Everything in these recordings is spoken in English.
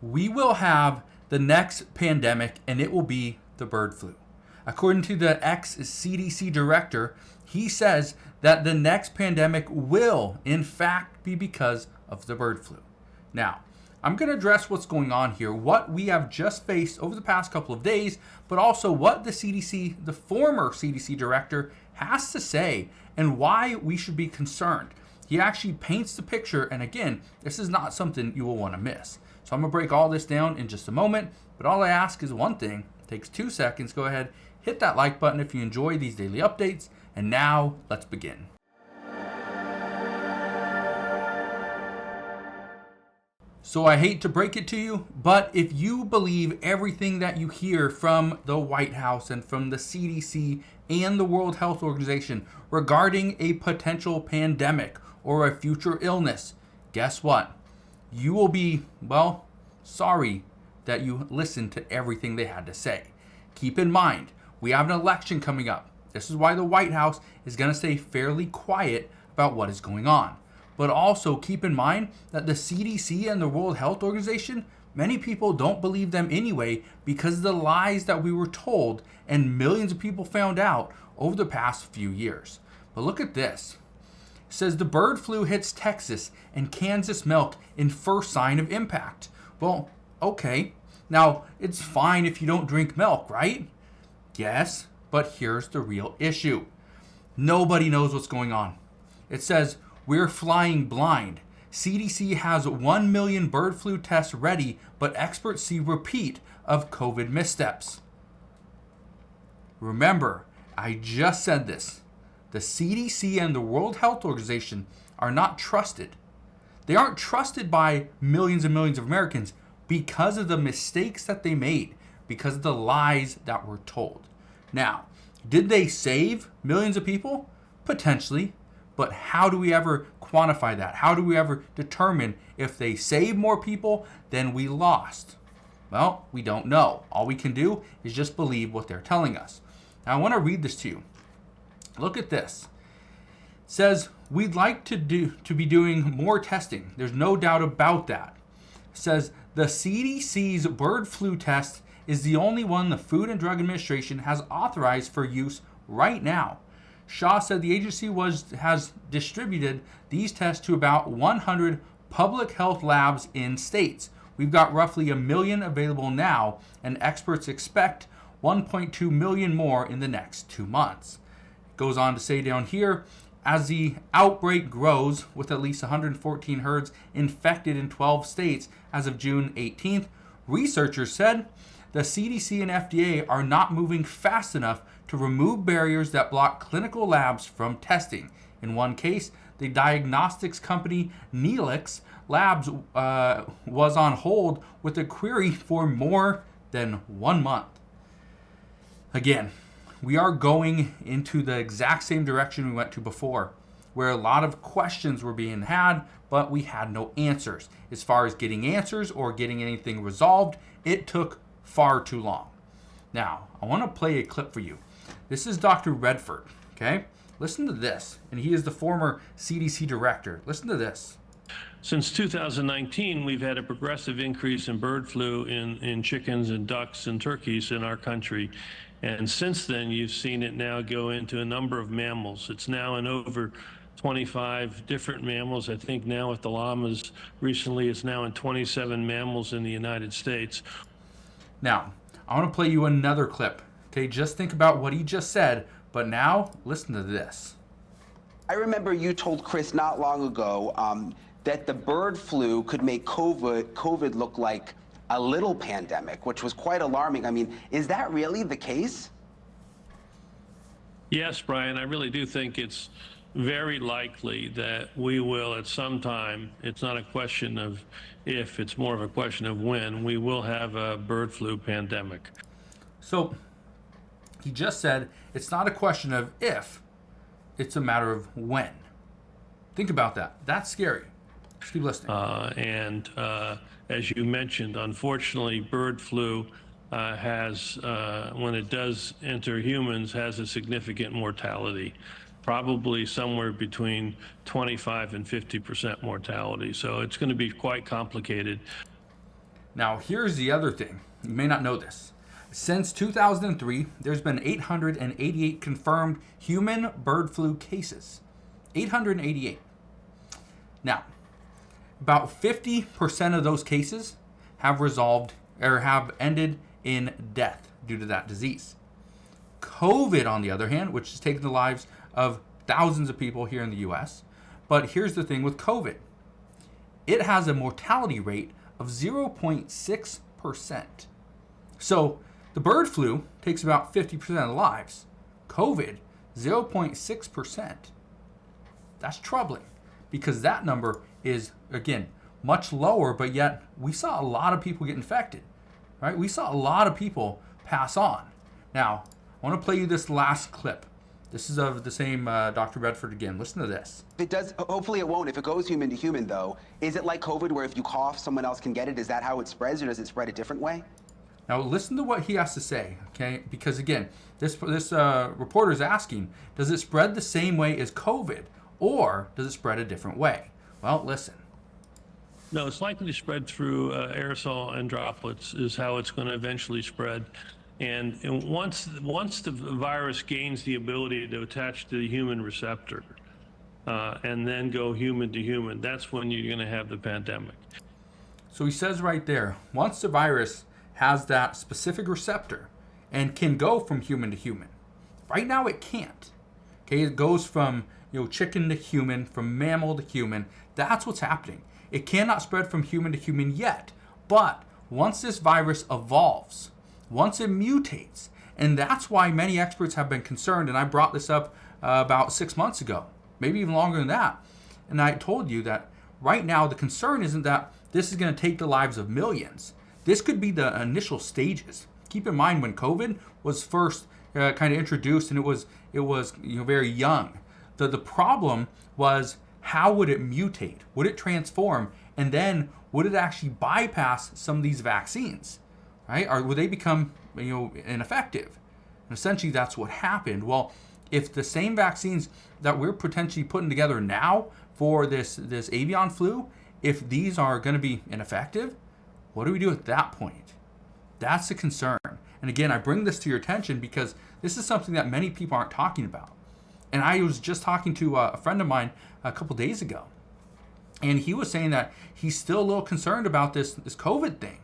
we will have the next pandemic, and it will be the bird flu. According to the ex-CDC director, he says that the next pandemic will, in fact, be because of the bird flu. Now, I'm going to address what's going on here, what we have just faced over the past couple of days, but also what the CDC, the former CDC director, has to say and why we should be concerned. He actually paints the picture, and again, this is not something you will want to miss. So I'm going to break all this down in just a moment, but all I ask is one thing. It takes 2 seconds. Go ahead, hit that like button if you enjoy these daily updates, and now let's begin. So I hate to break it to you, but if you believe everything that you hear from the White House and from the CDC and the World Health Organization regarding a potential pandemic or a future illness, guess what? You will be, well, sorry that you listened to everything they had to say. Keep in mind, we have an election coming up. This is why the White House is going to stay fairly quiet about what is going on. But also keep in mind that the CDC and the World Health Organization, many people don't believe them anyway because of the lies that we were told and millions of people found out over the past few years. But look at this. It says the bird flu hits Texas and Kansas milk in first sign of impact. Well, okay. Now, it's fine if you don't drink milk, right? Yes, but here's the real issue. Nobody knows what's going on. It says, we're flying blind. CDC has 1 million bird flu tests ready, but experts see repeat of COVID missteps. Remember, I just said this. The CDC and the World Health Organization are not trusted. They aren't trusted by millions and millions of Americans because of the mistakes that they made, because of the lies that were told. Now, did they save millions of people? Potentially. But how do we ever quantify that? How do we ever determine if they saved more people than we lost? Well, we don't know. All we can do is just believe what they're telling us. Now, I want to read this to you. Look at this. It says, we'd like to be doing more testing. There's no doubt about that. It says, the CDC's bird flu test is the only one the Food and Drug Administration has authorized for use right now. Shaw said the agency has distributed these tests to about 100 public health labs in states. We've got roughly 1 million available now, and experts expect 1.2 million more in the next 2 months. It goes on to say down here, as the outbreak grows with at least 114 herds infected in 12 states as of June 18th, researchers said the CDC and FDA are not moving fast enough to remove barriers that block clinical labs from testing. In one case, the diagnostics company Neelix Labs was on hold with a query for more than 1 month. Again, we are going into the exact same direction we went to before, where a lot of questions were being had, but we had no answers. As far as getting answers or getting anything resolved, it took far too long. Now, I want to play a clip for you. This is Dr. Redford, okay? Listen to this, and he is the former CDC director. Listen to this. Since 2019, we've had a progressive increase in bird flu in chickens and ducks and turkeys in our country. And since then, you've seen it now go into a number of mammals. It's now in over 25 different mammals. I think now with the llamas recently, it's now in 27 mammals in the United States. Now, I want to play you another clip. Okay, just think about what he just said, but now listen to this. I remember you told Chris not long ago that the bird flu could make COVID look like a little pandemic, which was quite alarming. I mean, is that really the case? Yes, Brian, I really do think it's very likely that we will at some time, it's not a question of if, it's more of a question of when, we will have a bird flu pandemic. So he just said it's not a question of if, it's a matter of when. Think about that. That's scary. Just keep listening. As you mentioned, unfortunately, bird flu has, when it does enter humans, has a significant mortality, probably somewhere between 25 and 50% mortality. So it's going to be quite complicated. Now, here's the other thing. You may not know this. Since 2003, there's been 888 confirmed human bird flu cases. 888. Now, about 50% of those cases have resolved or have ended in death due to that disease. COVID, on the other hand, which has taken the lives of thousands of people here in the US, but here's the thing with COVID. It has a mortality rate of 0.6%. So the bird flu takes about 50% of the lives. COVID, 0.6%. That's troubling because that number is, again, much lower, but yet we saw a lot of people get infected, right? We saw a lot of people pass on. Now, I want to play you this last clip. This is of the same Dr. Bedford again. Listen to this. If it does, hopefully it won't. If it goes human to human, though, is it like COVID where if you cough, someone else can get it? Is that how it spreads, or does it spread a different way? Now listen to what he has to say, okay? Because again, this reporter is asking, does it spread the same way as COVID, or does it spread a different way? Well, listen. No, it's likely to spread through aerosol and droplets is how it's going to eventually spread. And once the virus gains the ability to attach to the human receptor and then go human to human, that's when you're going to have the pandemic. So he says right there, once the virus has that specific receptor and can go from human to human. Right now it can't. Okay, it goes from chicken to human, from mammal to human. That's what's happening. It cannot spread from human to human yet. But once this virus evolves, once it mutates, and that's why many experts have been concerned, and I brought this up about 6 months ago, maybe even longer than that. And I told you that right now the concern isn't that this is going to take the lives of millions. This could be the initial stages. Keep in mind when COVID was first kind of introduced, and it was very young. The problem was, how would it mutate? Would it transform? And then would it actually bypass some of these vaccines, right? Or would they become ineffective? And essentially that's what happened. Well, if the same vaccines that we're potentially putting together now for this avian flu, if these are going to be ineffective, what do we do at that point? That's the concern. And again, I bring this to your attention because this is something that many people aren't talking about. And I was just talking to a friend of mine a couple days ago, and he was saying that he's still a little concerned about this COVID thing,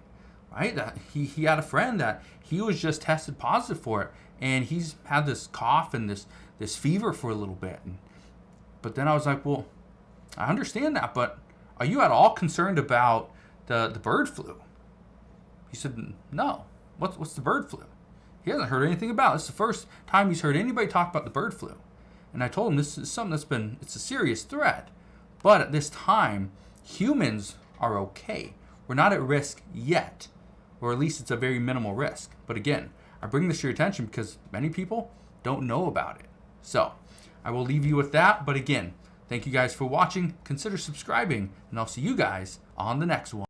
right? That he had a friend that he was just tested positive for it, and he's had this cough and this fever for a little bit. But then I was like, well, I understand that, but are you at all concerned about the bird flu? He said, no. What's the bird flu? He hasn't heard anything about it. It's the first time he's heard anybody talk about the bird flu. And I told him this is something it's a serious threat. But at this time, humans are okay. We're not at risk yet, or at least it's a very minimal risk. But again, I bring this to your attention because many people don't know about it. So I will leave you with that. But again, thank you guys for watching. Consider subscribing, and I'll see you guys on the next one.